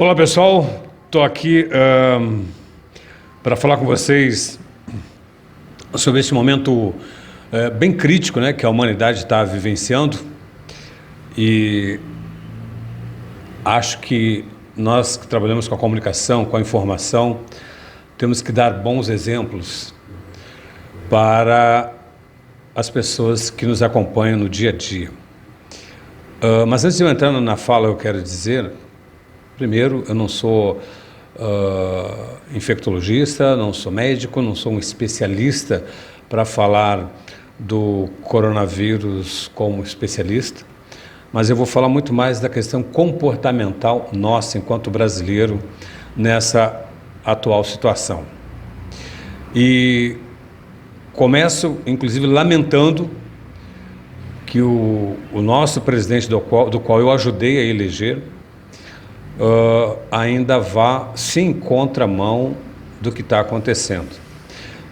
Olá pessoal, estou aqui para falar com vocês sobre esse momento bem crítico, né, que a humanidade está vivenciando, e acho que nós que trabalhamos com a comunicação, com a informação, temos que dar bons exemplos para as pessoas que nos acompanham no dia a dia. Mas antes de eu entrar na fala, eu quero dizer, primeiro, eu não sou infectologista, não sou médico, não sou um especialista para falar do coronavírus como especialista, mas eu vou falar muito mais da questão comportamental nossa, enquanto brasileiro, nessa atual situação. E começo, inclusive, lamentando que o nosso presidente, do qual eu ajudei a eleger, ainda vá sim em contramão do que está acontecendo.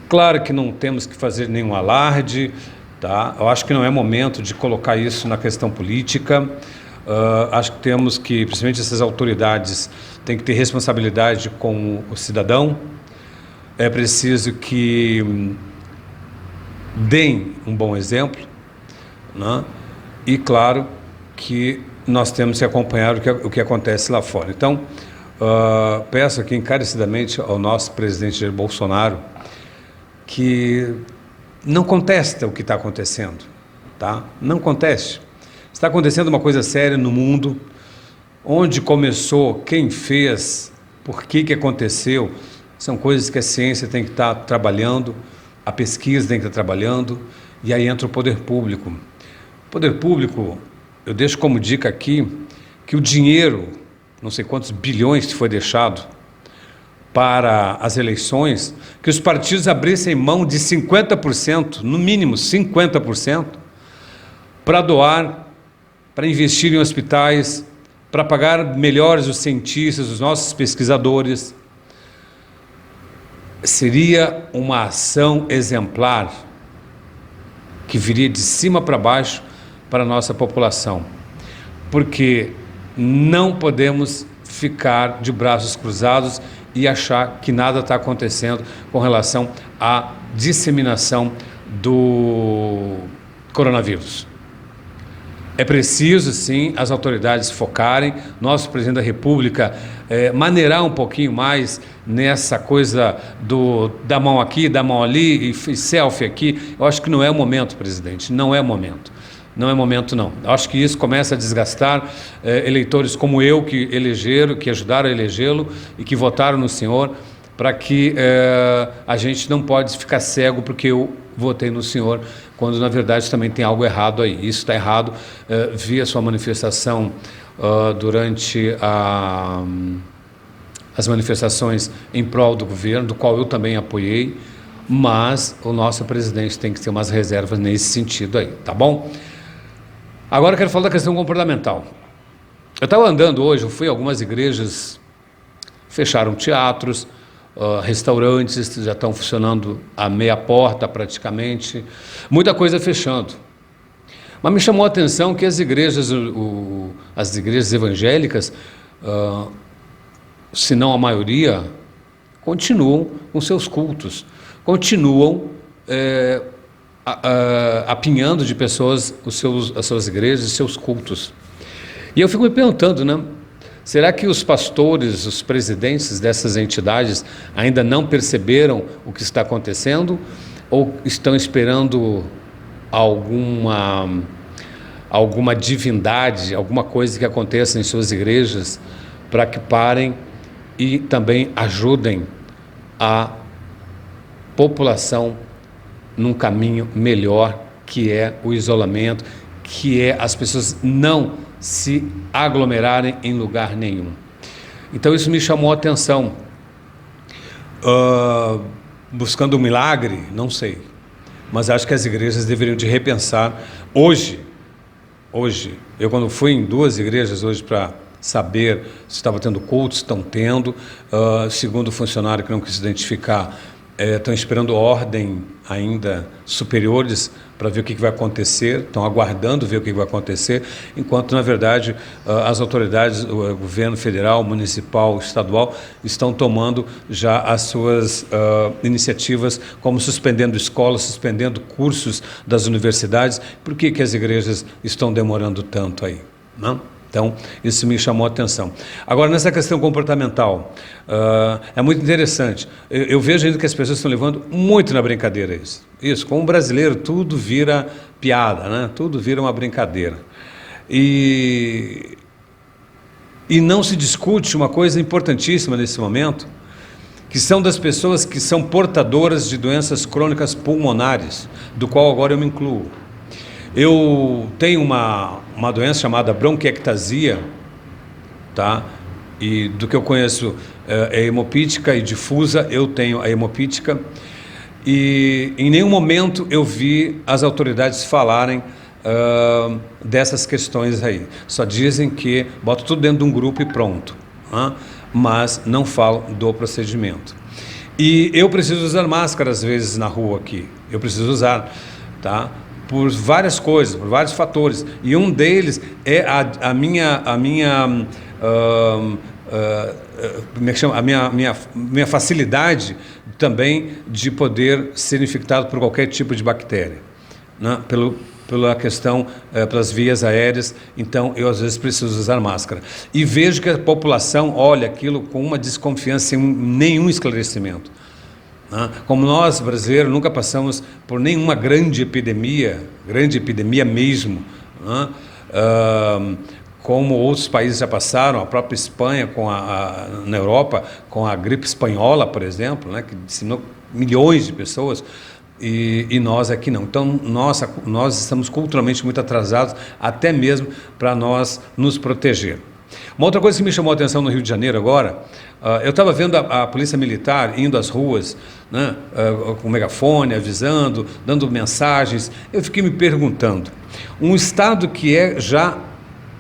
Claro que não temos que fazer nenhum alarde, tá? Eu acho que não é momento de colocar isso na questão política. Acho que temos que, principalmente essas autoridades, têm que ter responsabilidade com o cidadão. É preciso que deem um bom exemplo, né? E claro que nós temos que acompanhar o que acontece lá fora. Então, peço aqui encarecidamente ao nosso presidente Jair Bolsonaro que não contesta o que está acontecendo, tá? Não conteste. Está acontecendo uma coisa séria no mundo, onde começou, quem fez, por que aconteceu, são coisas que a ciência tem que estar trabalhando, a pesquisa tem que estar trabalhando, e aí entra o poder público. O poder público, eu deixo como dica aqui, que o dinheiro, não sei quantos bilhões que foi deixado para as eleições, que os partidos abrissem mão de 50%, no mínimo 50%, para doar, para investir em hospitais, para pagar melhores os cientistas, os nossos pesquisadores. Seria uma ação exemplar que viria de cima para baixo para a nossa população, porque não podemos ficar de braços cruzados e achar que nada está acontecendo com relação à disseminação do coronavírus. É preciso, sim, as autoridades focarem, nosso presidente da República maneirar um pouquinho mais nessa coisa da mão aqui, da mão ali, e selfie aqui. Eu acho que não é o momento, presidente, não é o momento. Não é momento, não. Acho que isso começa a desgastar eleitores como eu, que elegeram, que ajudaram a elegê-lo e que votaram no senhor, para que a gente não pode ficar cego porque eu votei no senhor, quando na verdade também tem algo errado aí. Isso está errado. Vi a sua manifestação durante as manifestações em prol do governo, do qual eu também apoiei, mas o nosso presidente tem que ter umas reservas nesse sentido aí, tá bom? Agora eu quero falar da questão comportamental. Eu estava andando hoje, eu fui a algumas igrejas, fecharam teatros, restaurantes já estão funcionando a meia porta praticamente, muita coisa fechando. Mas me chamou a atenção que as igrejas evangélicas, se não a maioria, continuam com seus cultos, continuam apinhando de pessoas as suas igrejas e seus cultos. E eu fico me perguntando, né? Será que os pastores, os presidentes dessas entidades ainda não perceberam o que está acontecendo? Ou estão esperando alguma divindade, alguma coisa que aconteça em suas igrejas para que parem e também ajudem a população num caminho melhor, que é o isolamento, que é as pessoas não se aglomerarem em lugar nenhum. Então isso me chamou a atenção. Buscando um milagre, não sei, mas acho que as igrejas deveriam de repensar. Hoje, eu quando fui em 2 igrejas hoje para saber se estava tendo cultos, estão tendo, segundo o funcionário que não quis identificar, estão esperando ordem ainda superiores para ver o que vai acontecer, estão aguardando ver o que vai acontecer, enquanto, na verdade, as autoridades, o governo federal, municipal, estadual, estão tomando já as suas iniciativas, como suspendendo escolas, suspendendo cursos das universidades. Por que as igrejas estão demorando tanto aí, não? Então, isso me chamou a atenção. Agora, nessa questão comportamental, é muito interessante. Eu vejo ainda que as pessoas estão levando muito na brincadeira isso. Isso, como brasileiro, tudo vira piada, né? Tudo vira uma brincadeira. E não se discute uma coisa importantíssima nesse momento, que são das pessoas que são portadoras de doenças crônicas pulmonares, do qual agora eu me incluo. Eu tenho uma doença chamada bronquiectasia, tá? E do que eu conheço é hemopítica e difusa, eu tenho a hemopítica, e em nenhum momento eu vi as autoridades falarem dessas questões aí. Só dizem que botam tudo dentro de um grupo e pronto, mas não falam do procedimento. E eu preciso usar máscara às vezes na rua aqui, eu preciso usar, tá? Por várias coisas, por vários fatores, e um deles é a minha facilidade também de poder ser infectado por qualquer tipo de bactéria, né? Pela questão, pelas vias aéreas. Então eu às vezes preciso usar máscara, e vejo que a população olha aquilo com uma desconfiança, sem nenhum esclarecimento. Como nós, brasileiros, nunca passamos por nenhuma grande epidemia mesmo, como outros países já passaram, a própria Espanha, na Europa, com a gripe espanhola, por exemplo, né, que disseminou milhões de pessoas, e nós aqui não. Então, nós estamos culturalmente muito atrasados, até mesmo para nós nos proteger. Uma outra coisa que me chamou a atenção no Rio de Janeiro agora, eu estava vendo a polícia militar indo às ruas, né, com megafone, avisando, dando mensagens. Eu fiquei me perguntando, um estado que é já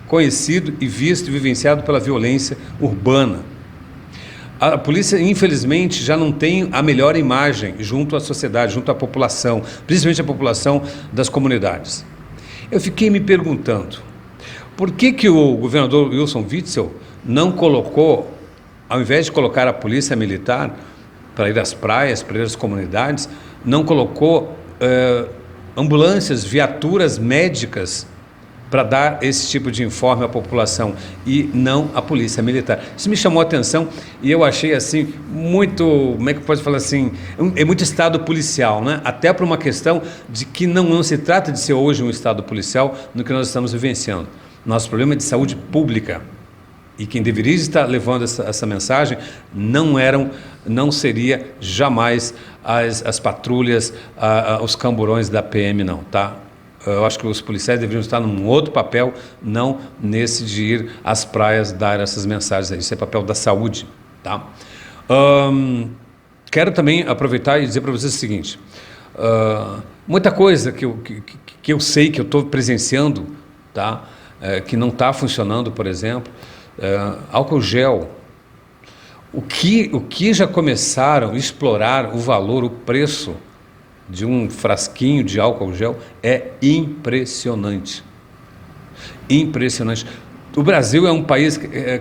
conhecido e visto e vivenciado pela violência urbana, a polícia, infelizmente, já não tem a melhor imagem junto à sociedade, junto à população, principalmente a população das comunidades. Eu fiquei me perguntando, por que o governador Wilson Witzel não colocou, ao invés de colocar a polícia militar para ir às praias, para ir às comunidades, não colocou ambulâncias, viaturas médicas para dar esse tipo de informe à população, e não a polícia militar? Isso me chamou a atenção, e eu achei assim muito, como é que pode falar assim, é muito estado policial, né? Até por uma questão de que não se trata de ser hoje um estado policial no que nós estamos vivenciando. Nosso problema é de saúde pública, e quem deveria estar levando essa mensagem não seria jamais as patrulhas, os camburões da PM, não, tá? Eu acho que os policiais deveriam estar num outro papel, não nesse de ir às praias dar essas mensagens. Isso é papel da saúde, tá? Quero também aproveitar e dizer para vocês o seguinte, muita coisa que eu sei, que eu estou presenciando, tá? Que não está funcionando, por exemplo, álcool gel. O que já começaram a explorar o valor, o preço de um frasquinho de álcool gel é impressionante. Impressionante. O Brasil é um país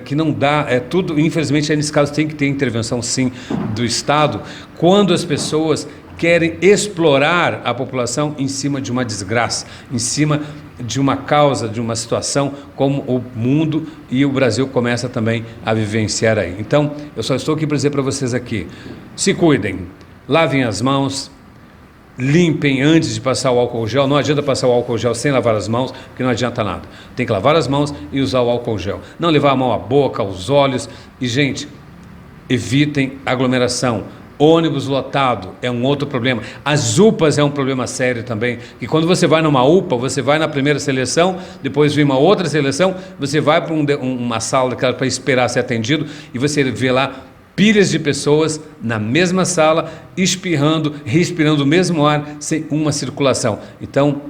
que não dá, tudo, infelizmente, nesse caso tem que ter intervenção, sim, do Estado, quando as pessoas querem explorar a população em cima de uma desgraça, em cima de uma causa, de uma situação como o mundo e o Brasil começa também a vivenciar aí. Então, eu só estou aqui para dizer para vocês aqui, se cuidem, lavem as mãos, limpem antes de passar o álcool gel. Não adianta passar o álcool gel sem lavar as mãos, porque não adianta nada. Tem que lavar as mãos e usar o álcool gel. Não levar a mão à boca, aos olhos. E, gente, evitem aglomeração. Ônibus lotado é um outro problema. As UPAs é um problema sério também. E quando você vai numa UPA, você vai na primeira seleção, depois vem uma outra seleção, você vai para uma sala para esperar ser atendido e você vê lá pilhas de pessoas na mesma sala, espirrando, respirando o mesmo ar, sem uma circulação. Então,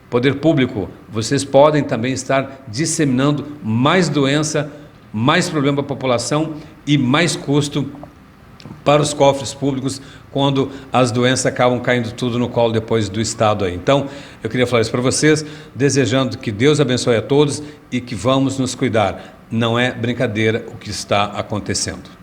poder público, vocês podem também estar disseminando mais doença, mais problema para a população e mais custo para os cofres públicos quando as doenças acabam caindo tudo no colo depois do Estado aí. Então, eu queria falar isso para vocês, desejando que Deus abençoe a todos e que vamos nos cuidar. Não é brincadeira o que está acontecendo.